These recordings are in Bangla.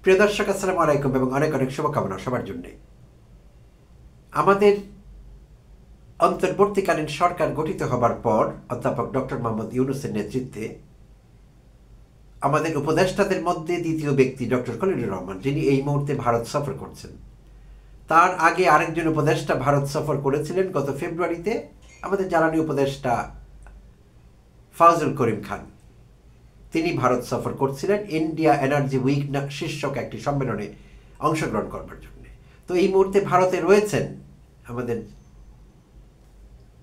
প্রিয় দর্শক, আসসালামু আলাইকুম এবং অনেক অনেক শুভকামনা সবার জন্য। আমাদের অন্তর্বর্তীকালীন সরকার গঠিত হবার পর অধ্যাপক ডক্টর মোহাম্মদ ইউনূসের নেতৃত্বে আমাদের উপদেষ্টাদের মধ্যে দ্বিতীয় ব্যক্তি ডক্টর খলিলুর রহমান, যিনি এই মুহূর্তে ভারত সফর করছেন। তার আগে আরেকজন উপদেষ্টা ভারত সফর করেছিলেন গত ফেব্রুয়ারিতে, আমাদের জ্বালানি উপদেষ্টা ফাউজুল করিম খান। তিনি ভারত সফর করছিলেন ইন্ডিয়া এনার্জি উইক শীর্ষক একটি সম্মেলনে অংশগ্রহণ করবার জন্য। তো এই মুহূর্তে ভারতে রয়েছেন আমাদের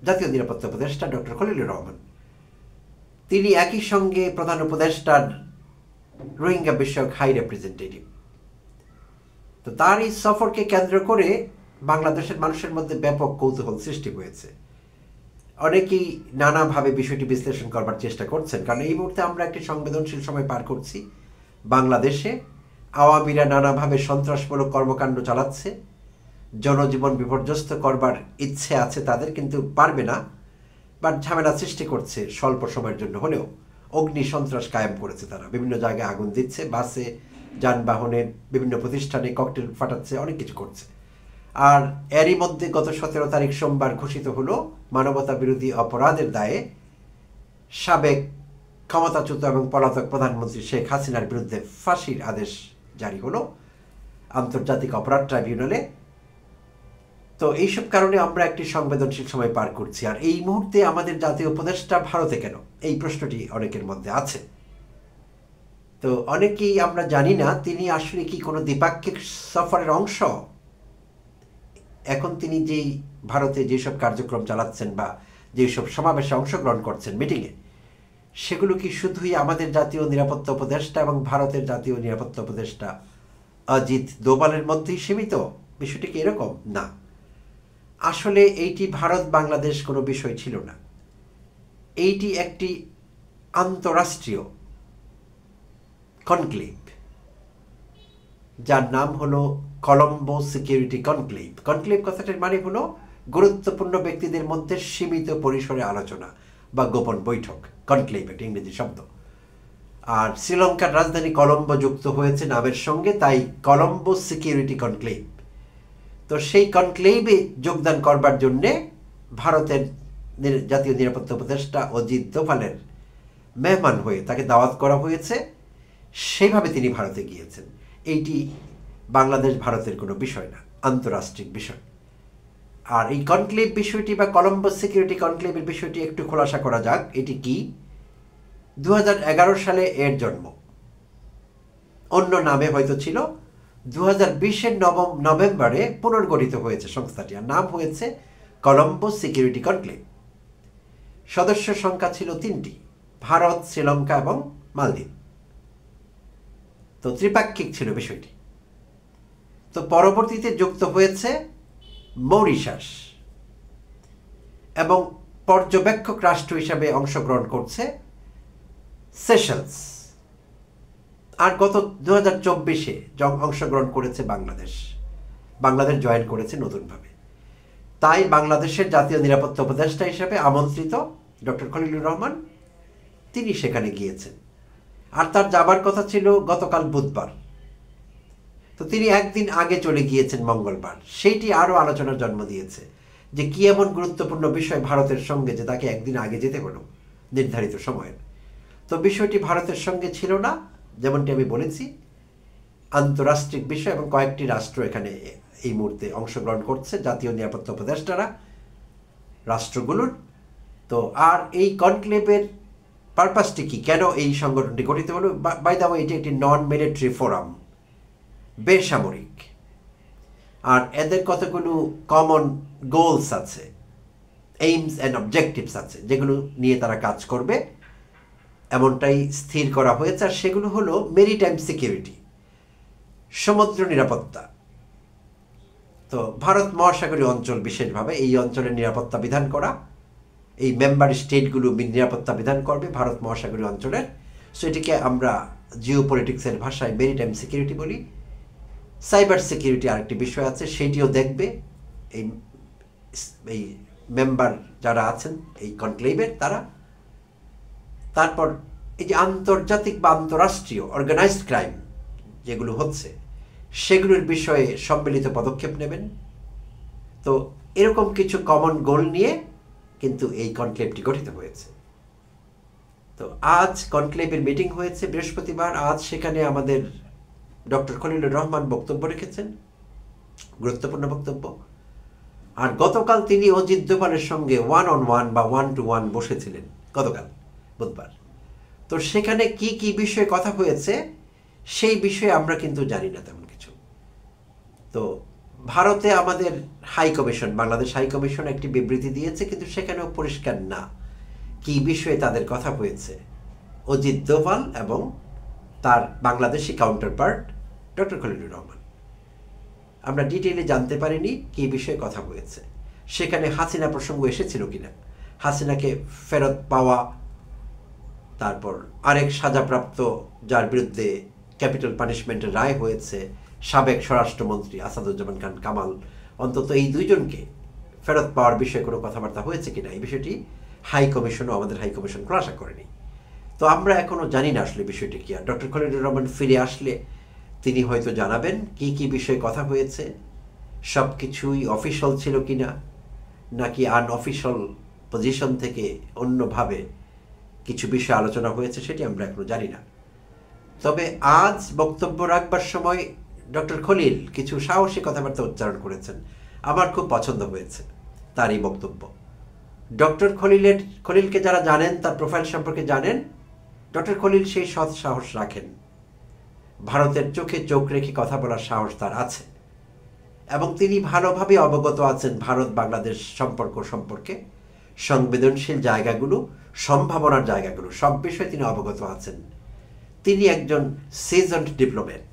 জাতীয় নিরাপত্তা উপদেষ্টা ডক্টর খলিলুর রহমান। তিনি একই সঙ্গে প্রধান উপদেষ্টার রোহিঙ্গা বিষয়ক হাই রিপ্রেজেন্টেটিভ। তো তার এই সফরকে কেন্দ্র করে বাংলাদেশের মানুষের মধ্যে ব্যাপক কৌতূহল সৃষ্টি হয়েছে। অনেকেই নানাভাবে বিষয়টি বিশ্লেষণ করবার চেষ্টা করছেন, কারণ এই মুহূর্তে আমরা একটি সংবেদনশীল সময় পার করছি। বাংলাদেশে আওয়ামীরা নানাভাবে সন্ত্রাসমূলক কর্মকাণ্ড চালাচ্ছে, জনজীবন বিপর্যস্ত করবার ইচ্ছে আছে তাদের, কিন্তু পারবে না, বাট ঝামেলা সৃষ্টি করছে স্বল্প সময়ের জন্য হলেও। অগ্নি সন্ত্রাস কায়েম করেছে তারা, বিভিন্ন জায়গায় আগুন দিচ্ছে, বাসে, যানবাহনে, বিভিন্ন প্রতিষ্ঠানে ককটেল ফাটাচ্ছে, অনেক কিছু করছে। আর এরই মধ্যে গত 17 তারিখ সোমবার ঘোষিত হলো মানবতা বিরোধী অপরাধের দায়ে সাবেক ক্ষমতাচ্যুত এবং পলাতক প্রধানমন্ত্রী শেখ হাসিনার বিরুদ্ধে ফাঁসির আদেশ জারি হলো আন্তর্জাতিক অপরাধ ট্রাইব্যুনালে। তো এইসব কারণে আমরা একটি সংবেদনশীল সময় পার করছি। আর এই মুহূর্তে আমাদের জাতীয় উপদেষ্টা ভারতে কেন, এই প্রশ্নটি অনেকের মধ্যে আছে। তো অনেকেই আমরা জানি না তিনি আসলে কি কোনো দ্বিপাক্ষিক সফরের অংশ। এখন তিনি যেই ভারতে যেসব কার্যক্রম চালাচ্ছেন বা যেসব সমাবেশে অংশগ্রহণ করছেন, মিটিংয়ে, সেগুলো কি শুধুই আমাদের জাতীয় নিরাপত্তা উপদেষ্টা এবং ভারতের জাতীয় নিরাপত্তা উপদেষ্টা অজিত দোভালের মধ্যেই সীমিত? বিষয়টি কি এরকম? না, আসলে এইটি ভারত বাংলাদেশ কোনো বিষয় ছিল না। এইটি একটি আন্তরাষ্ট্রীয় কনক্লেভ, যার নাম হলো কলম্বো সিকিউরিটি কনক্লেভ। কনক্লেভ কথাটার মানে হলো গুরুত্বপূর্ণ ব্যক্তিদের মধ্যে সীমিত পরিসরে আলোচনা বা গোপন বৈঠক। কনক্লেভ একটা ইংরেজি শব্দ। আর শ্রীলঙ্কার রাজধানী কলম্বো যুক্ত হয়েছে নামের সঙ্গে, তাই কলম্বো সিকিউরিটি কনক্লেভ। তো সেই কনক্লেভে যোগদান করবার জন্যে ভারতের জাতীয় নিরাপত্তা উপদেষ্টা অজিত দোভালের মেহমান হয়ে তাকে দাওয়াত করা হয়েছে, সেইভাবে তিনি ভারতে গিয়েছেন। এইটি বাংলাদেশ ভারতের কোনো বিষয় না, আন্তরাষ্ট্রিক বিষয়। আর এই কনক্লেভ বিষয়টি বা কলম্বো সিকিউরিটি কনক্লেভের বিষয়টি একটু খোলাসা করা যাক। এটি কি? 2011 সালে এর জন্ম, অন্য নামে হয়তো ছিল। 2020-এর নভেম্বরে পুনর্গঠিত হয়েছে সংস্থাটি, আর নাম হয়েছে কলম্বো সিকিউরিটি কনক্লেভ। সদস্য সংখ্যা ছিল 3টি, ভারত, শ্রীলঙ্কা এবং মালদ্বীপ। তো ত্রিপাক্ষিক ছিল বিষয়টি। তো পরবর্তীতে যুক্ত হয়েছে মরিশাস এবং পর্যবেক্ষক রাষ্ট্র হিসাবে অংশগ্রহণ করছে সেশেলস। আর গত 2024-এ অংশগ্রহণ করেছে বাংলাদেশ জয়েন করেছে নতুনভাবে। তাই বাংলাদেশের জাতীয় নিরাপত্তা উপদেষ্টা হিসেবে আমন্ত্রিত ডক্টর খলিলুর রহমান, তিনি সেখানে গিয়েছেন। আর তার যাবার কথা ছিল গতকাল বুধবার। তো তিনি একদিন আগে চলে গিয়েছেন মঙ্গলবার। সেইটি আরও আলোচনার জন্ম দিয়েছে যে কি এমন গুরুত্বপূর্ণ বিষয় ভারতের সঙ্গে যে তাকে একদিন আগে যেতে হলো নির্ধারিত সময়ের। তো বিষয়টি ভারতের সঙ্গে ছিল না, যেমনটি আমি বলেছি, আন্তরাষ্ট্রিক বিষয়, এবং কয়েকটি রাষ্ট্র এখানে এই মুহূর্তে অংশগ্রহণ করছে, জাতীয় নিরাপত্তা উপদেষ্টারা রাষ্ট্রগুলোর। তো আর এই কনক্লেভের পারপাসটি কি, কেন এই সংগঠনটি গঠিত হলো? বাই দ্য ওয়ে, এটি একটি নন মিলিটারি ফোরাম, বেসামরিক। আর এদের কতগুলো কমন গোলস আছে, এইমস অ্যান্ড অবজেক্টিভস আছে, যেগুলো নিয়ে তারা কাজ করবে এমনটাই স্থির করা হয়েছে। আর সেগুলো হলো মেরিটাইম সিকিউরিটি, সমুদ্র নিরাপত্তা। তো ভারত মহাসাগরীয় অঞ্চল, বিশেষভাবে এই অঞ্চলের নিরাপত্তা বিধান করা, এই মেম্বার স্টেটগুলো নিরাপত্তা বিধান করবে ভারত মহাসাগরীয় অঞ্চলের। সো এটিকে আমরা জিও পলিটিক্সের ভাষায় মেরিটাইম সিকিউরিটি বলি। সাইবার সিকিউরিটি আরেকটি বিষয় আছে, সেইটিও দেখবে এই মেম্বার যারা আছেন এই কনক্লেভের তারা। তারপর এই যে আন্তর্জাতিক বা আন্তরাষ্ট্রীয় অর্গানাইজড ক্রাইম, যেগুলো হচ্ছে সেগুলোর বিষয়ে সম্মিলিত পদক্ষেপ নেবেন। তো এরকম কিছু কমন গোল নিয়ে কিন্তু এই কনক্লেভটি গঠিত হয়েছে। তো আজ কনক্লেভের মিটিং হয়েছে বৃহস্পতিবার। আজ সেখানে আমাদের ডক্টর খলিলুর রহমান বক্তব্য রেখেছেন, গুরুত্বপূর্ণ বক্তব্য। আর গতকাল তিনি অজিত দোভালের সঙ্গে 1-on-1 বা 1-to-1 বসেছিলেন গতকাল বুধবার। তো সেখানে কি কি বিষয়ে কথা হয়েছে সেই বিষয়ে আমরা কিন্তু জানি না তেমন কিছু। তো ভারতে আমাদের high commission, Bangladesh high commission একটি বিবৃতি দিয়েছে, কিন্তু সেখানেও পরিষ্কার না কি বিষয়ে তাদের কথা হয়েছে অজিত দোভাল এবং তার বাংলাদেশি কাউন্টারপার্ট ডক্টর খলিলুর রহমান। আমরা ডিটেইলে জানতে পারিনি কি বিষয়ে কথা হয়েছে। সেখানে হাসিনা প্রসঙ্গ এসেছিল কিনা, হাসিনাকে ফেরত পাওয়া, তারপর আরেক সাজাপ্রাপ্ত যার বিরুদ্ধে ক্যাপিটাল পানিশমেন্টের রায় হয়েছে সাবেক স্বরাষ্ট্রমন্ত্রী আসাদুজ্জামান খান কামাল, অন্তত এই দুইজনকে ফেরত পাওয়ার বিষয়ে কোনো কথাবার্তা হয়েছে কিনা, এই বিষয়টি হাই কমিশনও আমাদের হাই কমিশন খোলাসা করেনি। তো আমরা এখনও জানি না আসলে বিষয়টি কি। আর ডক্টর খলিলুর রহমান ফিরে আসলে তিনি হয়তো জানাবেন কি কি বিষয়ে কথা হয়েছে, সব কিছুই অফিসিয়াল ছিল কিনা নাকি আনঅফিসিয়াল পজিশন থেকে অন্যভাবে কিছু বিষয় আলোচনা হয়েছে সেটি আমরা এখনো জানি না। তবে আজ বক্তব্য রাখবার সময় ডক্টর খলিল কিছু সাহসী কথাবার্তা উচ্চারণ করেছেন, আমার খুব পছন্দ হয়েছে তার এই বক্তব্য। ডক্টর খলিলকে যারা জানেন, তার প্রোফাইল সম্পর্কে জানেন, ডক্টর খলিল সেই সৎ সাহস রাখেন, ভারতের চোখে চোখ রেখে কথা বলার সাহস তার আছে, এবং তিনি ভালোভাবে অবগত আছেন ভারত বাংলাদেশ সম্পর্ক সম্পর্কে, সংবেদনশীল জায়গাগুলো, সম্ভাবনার জায়গাগুলো, সব বিষয়ে তিনি অবগত আছেন। তিনি একজন সিজন্ড ডিপ্লোম্যাট,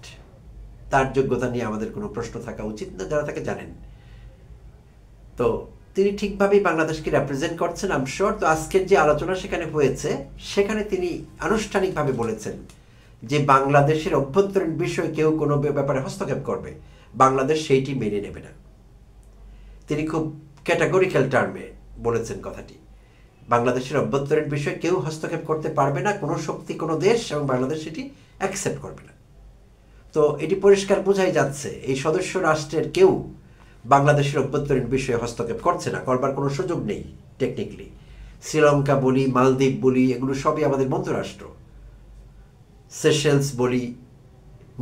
তার যোগ্যতা নিয়ে আমাদের কোনো প্রশ্ন থাকা উচিত না, যারা তাকে জানেন। তো তিনি ঠিকভাবেই বাংলাদেশকে রিপ্রেজেন্ট করছেন আই এম শিওর। তো আজকের যে আলোচনা সেখানে হয়েছে, সেখানে তিনি আনুষ্ঠানিকভাবে বলেছেন যে বাংলাদেশের অভ্যন্তরীণ বিষয়ে কেউ কোনো ব্যাপারে হস্তক্ষেপ করবে, বাংলাদেশ সেইটি মেনে নেবে না। তিনি খুব ক্যাটাগরিক্যাল টার্মে বলেছেন কথাটি, বাংলাদেশের অভ্যন্তরীণ বিষয়ে কেউ হস্তক্ষেপ করতে পারবে না, কোনো শক্তি, কোনো দেশ, এবং বাংলাদেশ সেটি অ্যাকসেপ্ট করবে না। তো এটি পরিষ্কার বোঝাই যাচ্ছে এই সদস্য রাষ্ট্রের কেউ বাংলাদেশের অভ্যন্তরীণ বিষয়ে হস্তক্ষেপ করছে না, করবার কোনো সুযোগ নেই টেকনিক্যালি। শ্রীলঙ্কা বলি, মালদ্বীপ বলি, এগুলো সবই আমাদের বন্ধুরাষ্ট্র। সেশেলস বলি,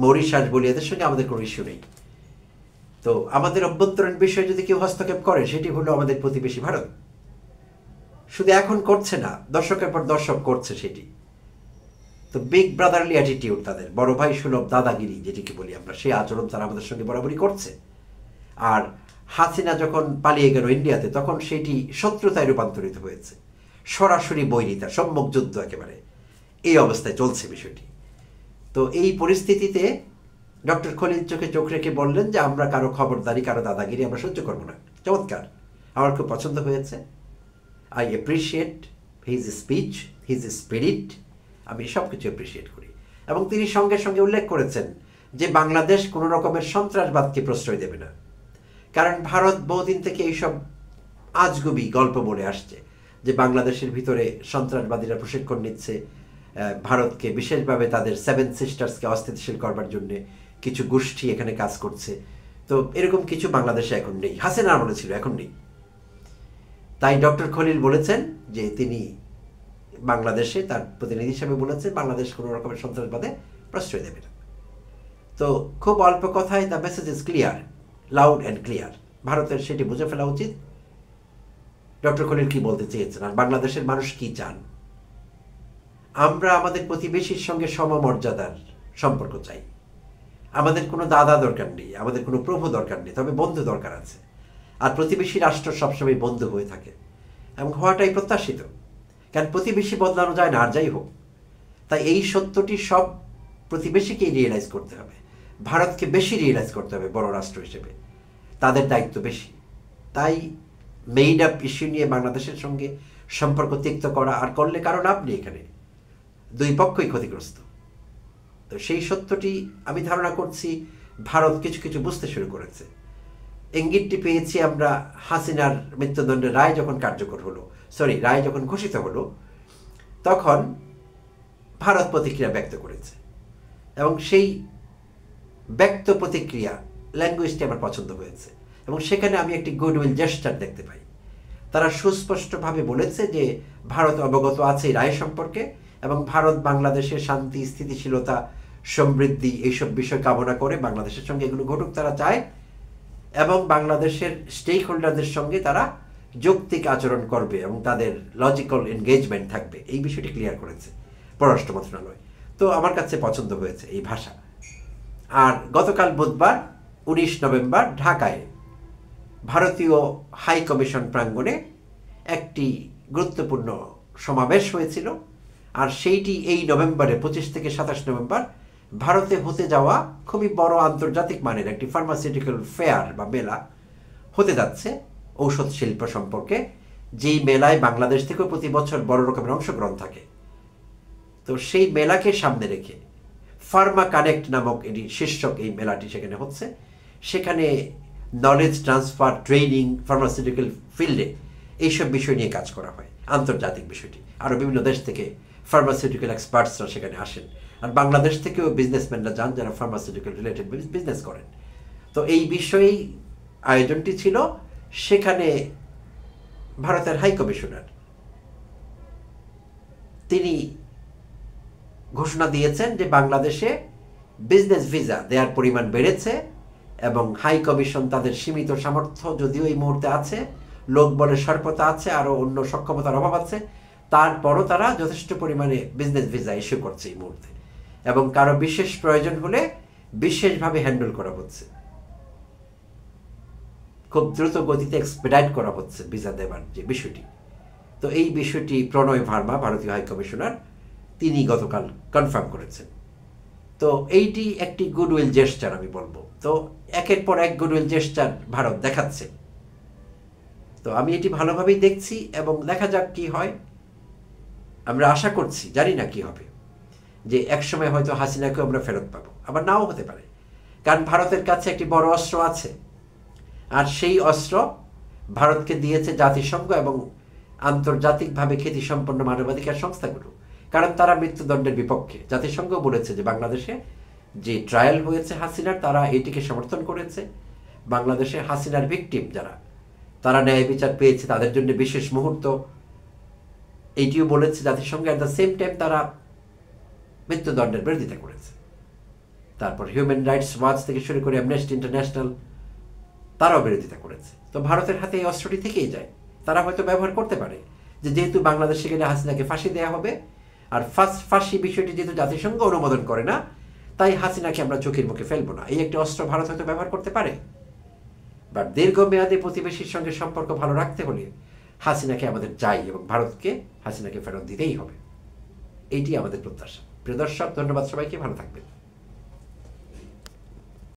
মরিশাস বলি, এদের সঙ্গে আমাদের কোনো ইস্যু নেই। তো আমাদের অভ্যন্তরীণ বিষয়ে যদি কেউ হস্তক্ষেপ করে সেটি হলো আমাদের প্রতিবেশী ভারত। শুধু এখন করছে না, দশকের পর দশক করছে সেটি। তো বিগ ব্রাদারলি অ্যাটিটিউড তাদের, বড় ভাই সুলভ দাদাগিরি যেটিকে বলি আমরা, সেই আচরণ তারা আমাদের সঙ্গে বরাবরই করছে। আর হাসিনা যখন পালিয়ে গেল ইন্ডিয়াতে, তখন সেটি শত্রুতায় রূপান্তরিত হয়েছে, সরাসরি বৈরিতা, সম্মুখ যুদ্ধ একেবারে, এই অবস্থায় চলছে বিষয়টি। তো এই পরিস্থিতিতে ডক্টর খলিল চোখে চোখ রেখে বললেন যে আমরা কারো খবরদারি, কারো দাদাগিরি আমরা সহ্য করবো না। চমৎকার, আমার খুব পছন্দ হয়েছে। I appreciate his speech, his spirit, আমি সব কিছু অ্যাপ্রিসিয়েট করি। এবং তিনি সঙ্গে সঙ্গে উল্লেখ করেছেন যে বাংলাদেশ কোনো রকমের সন্ত্রাসবাদকে প্রশ্রয় দেবে না, কারণ ভারত বহুদিন থেকে এইসব আজগুবি গল্প বলে আসছে যে বাংলাদেশের ভিতরে সন্ত্রাসবাদীরা প্রশিক্ষণ নিচ্ছে, ভারতকে বিশেষভাবে তাদের 7 সিস্টার্সকে অস্থিতিশীল করবার জন্য কিছু গোষ্ঠী এখানে কাজ করছে। তো এরকম কিছু বাংলাদেশে এখন নেই, হাসিনার আমলে ছিল, এখন নেই। তাই ডক্টর খলিল বলেছেন যে তিনি বাংলাদেশে, তার প্রতিনিধি হিসেবে বলেছেন, বাংলাদেশ কোনো রকমের সন্ত্রাসবাদে প্রশ্রয় দেবে না। তো খুব অল্প কথায় the message is clear, loud and clear. ভারতের সেটি বুঝে ফেলা উচিত ডক্টর খলিল কি বলতে চেয়েছেন আর বাংলাদেশের মানুষ কি চান। আমরা আমাদের প্রতিবেশীর সঙ্গে সমমর্যাদার সম্পর্ক চাই। আমাদের কোনো দাদা দরকার নেই, আমাদের কোনো প্রভু দরকার নেই, তবে বন্ধু দরকার আছে। আর প্রতিবেশী রাষ্ট্র সবসময় বন্ধু হয়ে থাকে এবং হওয়াটাই প্রত্যাশিত, কারণ প্রতিবেশী বদলানো যায় না আর যাই হোক। তাই এই সত্যটি সব প্রতিবেশীকেই রিয়েলাইজ করতে হবে, ভারতকে বেশি রিয়েলাইজ করতে হবে বড় রাষ্ট্র হিসেবে, তাদের দায়িত্ব বেশি। তাই মেইড আপ ইস্যু নিয়ে বাংলাদেশের সঙ্গে সম্পর্ক তিক্ত করা আর করলে কারণ আপনি এখানে দুই পক্ষই ক্ষতিগ্রস্ত। তো সেই সত্যটি আমি ধারণা করছি ভারত কিছু কিছু বুঝতে শুরু করেছে। ইঙ্গিতটি পেয়েছি আমরা হাসিনার মৃত্যুদণ্ডের রায় যখন কার্যকর হলো, রায় যখন ঘোষিত হলো, তখন ভারত প্রতিক্রিয়া ব্যক্ত করেছে এবং সেই ব্যক্ত প্রতিক্রিয়া, ল্যাঙ্গুয়েজটি আমার পছন্দ হয়েছে, এবং সেখানে আমি একটি গুডউইল জেস্টার দেখতে পাই। তারা সুস্পষ্টভাবে বলেছে যে ভারত অবগত আছে এই রায় সম্পর্কে, এবং ভারত বাংলাদেশের শান্তি, স্থিতিশীলতা, সমৃদ্ধি এইসব বিষয় কামনা করে বাংলাদেশের সঙ্গে এগুলো ঘটুক তারা চায়, এবং বাংলাদেশের স্টেক হোল্ডারদের সঙ্গে তারা যৌক্তিক আচরণ করবে এবং তাদের লজিক্যাল এনগেজমেন্ট থাকবে। এই বিষয়টি ক্লিয়ার করেছে পররাষ্ট্র মন্ত্রণালয়। তো আমার কাছে পছন্দ হয়েছে এই ভাষা। আর গতকাল বুধবার 19 নভেম্বর ঢাকায় ভারতীয় হাই কমিশন প্রাঙ্গণে একটি গুরুত্বপূর্ণ সমাবেশ হয়েছিল, আর সেইটি এই নভেম্বরে 25 থেকে 27 নভেম্বর ভারতে হতে যাওয়া খুবই বড় আন্তর্জাতিক মানের একটি ফার্মাসিউটিক্যাল ফেয়ার বা মেলা হতে যাচ্ছে ঔষধ শিল্প সম্পর্কে, যেই মেলায় বাংলাদেশ থেকেও প্রতি বছর বড় রকমের অংশগ্রহণ থাকে। তো সেই মেলাকে সামনে রেখে ফার্মা কানেক্ট নামক এটি শীর্ষক এই মেলাটি সেখানে হচ্ছে। সেখানে নলেজ ট্রান্সফার, ট্রেনিং, ফার্মাসিউটিক্যাল ফিল্ডে এইসব বিষয় নিয়ে কাজ করা হয়, আন্তর্জাতিক বিষয়টি। আরও বিভিন্ন দেশ থেকে ফার্মাসিউটিক্যাল এক্সপার্টসরা সেখানে আসেন, আর বাংলাদেশ থেকেও বিজনেসম্যানরা যান যারা ফার্মাসিউটিক্যাল রিলেটেড বিজনেস করেন। তো এই বিষয়েই আয়োজনটি ছিল। সেখানে ভারতের হাই কমিশনার তিনি ঘোষণা দিয়েছেন যে বাংলাদেশে বিজনেস ভিসা দেওয়ার পরিমাণ বেড়েছে, এবং হাই কমিশন তাদের সীমিত সামর্থ্য যদিও এই মুহূর্তে আছে, লোকবলের স্বল্পতা আছে, আরও অন্য সক্ষমতার অভাব আছে, তারপরও তারা যথেষ্ট পরিমাণে বিজনেস ভিসা ইস্যু করছে এই মুহূর্তে, এবং কারো বিশেষ প্রয়োজন হলে বিশেষভাবে হ্যান্ডেল করা হচ্ছে, খুব দ্রুত গতিতে এক্সপেডাইট করা হচ্ছে ভিসা দেওয়ার যে বিষয়টি। তো এই বিষয়টি প্রণয় ভার্মা, ভারতীয় হাই কমিশনার, তিনি গতকাল কনফার্ম করেছেন। তো এইটি একটি গুডউইল জেস্টার আমি বলবো। তো একের পর এক গুডউইল জেস্টার ভারত দেখাচ্ছে। তো আমি এটি ভালোভাবেই দেখছি, এবং দেখা যাক কি হয়। আমরা আশা করছি, জানি না কি হবে, যে একসময় হয়তো হাসিনাকে আমরা ফেরত পাবো, আবার নাও হতে পারে, কারণ ভারতের কাছে একটি বড় অস্ত্র আছে, আর সেই অস্ত্র ভারতকে দিয়েছে জাতিসংঘ এবং আন্তর্জাতিকভাবে খ্যাতিসম্পন্ন মানবাধিকার সংস্থাগুলো, কারণ তারা মৃত্যুদণ্ডের বিপক্ষে। জাতিসংঘ বলেছে যে বাংলাদেশে যে ট্রায়াল হয়েছে হাসিনার, তারা এটিকে সমর্থন করেছে। বাংলাদেশে হাসিনার ভিকটিম যারা, তারা ন্যায় বিচার পেয়েছে, তাদের জন্য বিশেষ মুহূর্ত, এইটিও বলেছে জাতিসংঘ। অ্যাট দ্য সেম টাইম তারা মৃত্যুদণ্ডের বিরোধিতা করেছে। তারপর হিউম্যান রাইটস ওয়াচ থেকে শুরু করে অ্যামনেস্টি ইন্টারন্যাশনাল তারাও বিরোধিতা করেছে। তো ভারতের হাতে এই অস্ত্রটি থেকেই যায়, তারা হয়তো ব্যবহার করতে পারে যে যেহেতু বাংলাদেশে গেলে হাসিনাকে ফাঁসি দেওয়া হবে, আর ফাঁসি বিষয়টি যেহেতু জাতিসংঘ অনুমোদন করে না, তাই হাসিনাকে আমরা চোখের মুখে ফেলবো না, এই একটি অস্ত্র ভারত হয়তো ব্যবহার করতে পারে। বাট দীর্ঘমেয়াদী প্রতিবেশীর সঙ্গে সম্পর্ক ভালো রাখতে হলে হাসিনাকে আমাদের চাই, এবং ভারতকে হাসিনাকে ফেরত দিতেই হবে। এইটি আমাদের প্রত্যাশা। প্রিয় দর্শক, ধন্যবাদ সবাইকে, ভালো থাকবেন।